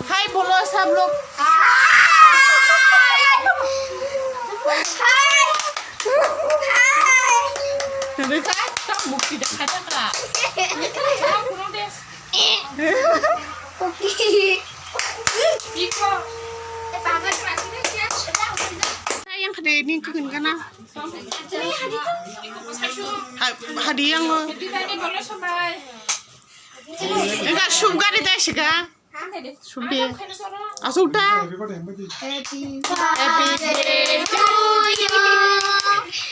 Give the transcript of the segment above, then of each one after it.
हाय बोलो सब लोग। देखा सब मुक्ति देखा था yang kade ini kekun kana hadi yang enggak suka di tes ka sudah asuda happy birthday to you happy birthday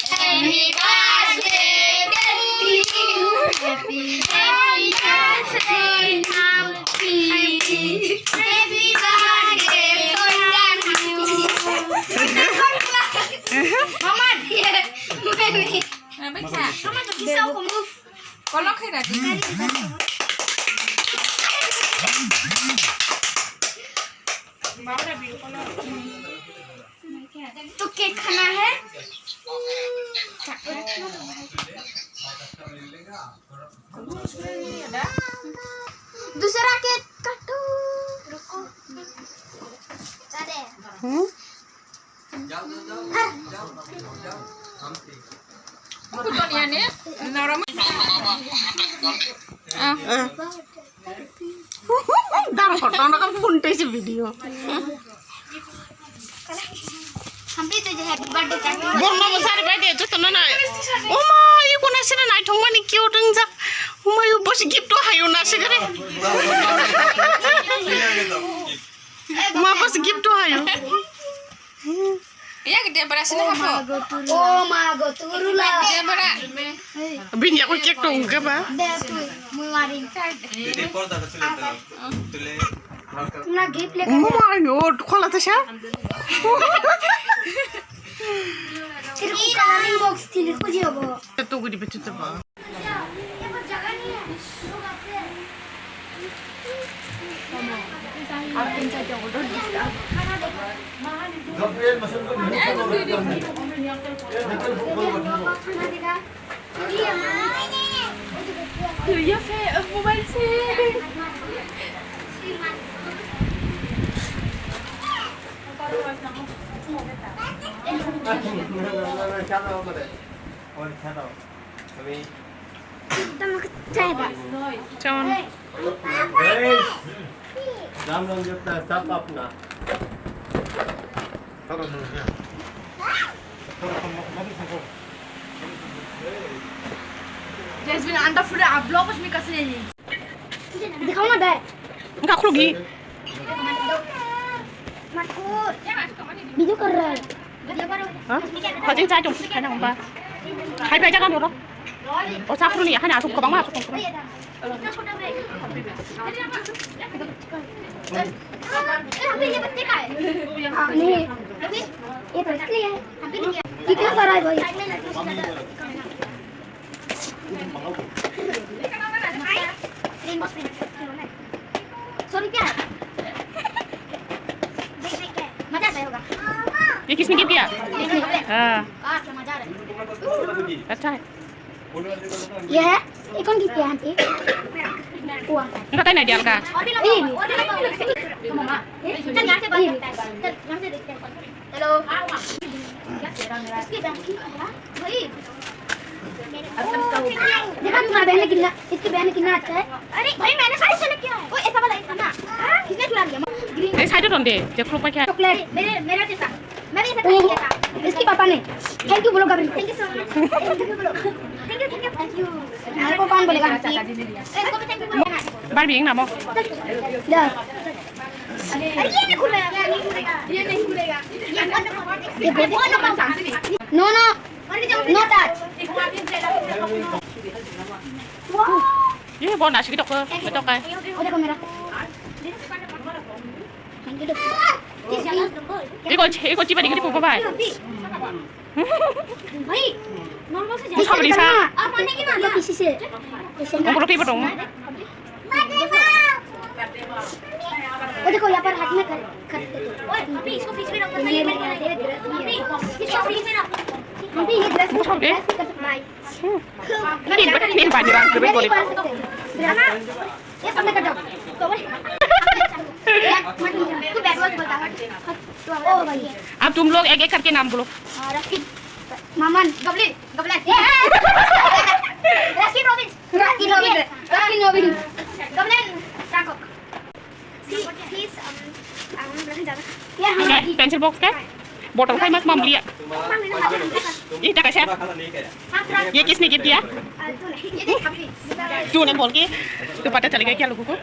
happy birthday Mama dia. Baca. Mama tak bisa aku move. Kalau kira dia. Baba video call तो cake खाना है दूसरा cake काटो रुको Dar foto nak punte si video. Hampir tu je happy birthday kan. Bomba besar birthday tu tu nana. Oma, you kena sih nana itu mana cute dengja. Oma, you bos gift tu hayu nasi kere. Oma bos gift tu hayu. Iya gede berasa nih apa? Oh mago turula. Gede berasa. Binyak aku cek dong ke ba? Muarin. Jadi porta tu tule. Tule. gift लेकर oh my god खोला था क्या फिर colouring box थी लिखो जी अब तो गुडी बच्चे तो बा ये वो जगह नहीं है आप तीन चार जगह तो दिखता खाना देखो जब ये मशीन को नहीं खाना देखा ये फे मोबाइल से Jasmine, anda sudah upload pas mikir sini. Dikhau na deh. Enggak aku lagi. Makut. Video कर रहा है हाँ खजिन चाय तुम है ना उनका हाई पे जगह बोलो और साफ नहीं है ना तुम कबांग मार तुम ये बच्चे का है नहीं ये तो इसलिए है कितना सारा है भाई सॉरी क्या है मजा आता होगा ये किसने गिफ्ट किया हाँ अच्छा है ये है ये कौन गिफ्ट किया आंटी हुआ इनका टाइम नहीं दिया लगा ये मम्मा चल यहाँ से बात करते हैं चल यहाँ से देखते हैं हेलो इसकी बहन की भाई देखा तुम्हारा बहन कितना इसकी बहन कितना अच्छा है अरे भाई मैंने साइज सेलेक्ट किया है वो ऐसा वाला है ना किसने चुरा लिया ग्रीन साइड तो दे जो क्लोप क्या चॉकलेट मेरा जैसा मैंने ऐसा किया था इसके पापा ने थैंक यू बोलो गबरी thank you so much thank you बोलो थैंक यू मेरे को कौन बोलेगा इसको भी थैंक यू बोलना बार भी ना मो ले अरे ये नहीं खुलेगा ये नहीं खुलेगा ये नो नो नो टच ये बहुत नाच की टक्कर betul kan udah kamera 이거 집에 이거 뽑아 봐. भाई नॉर्मल से जा आप माने की ना किसी से हम लोग पे वो देखो यहाँ पर हाथ में ओए मम्मी इसको बीच में रखो ये मेरे ड्रेस मम्मी इसको बीच में रख मम्मी ये ड्रेस Mau deh. भाई Nih panjang, lebih boleh. ना ये सब में कर दो तो भाई तू बैक वर्ड बता ओ भाई अब तुम लोग एक एक करके नाम बोलो. रस्किन मामन goblin goblin Ruskin Robin goblin ट्रैंकॉक he's Oke, pencil box kan? Botol kai mas mom lihat. Ih, dah kasih. Ye kisni gitu ya? Tuh nih bolki. Tuh pada cari kayak logo ko.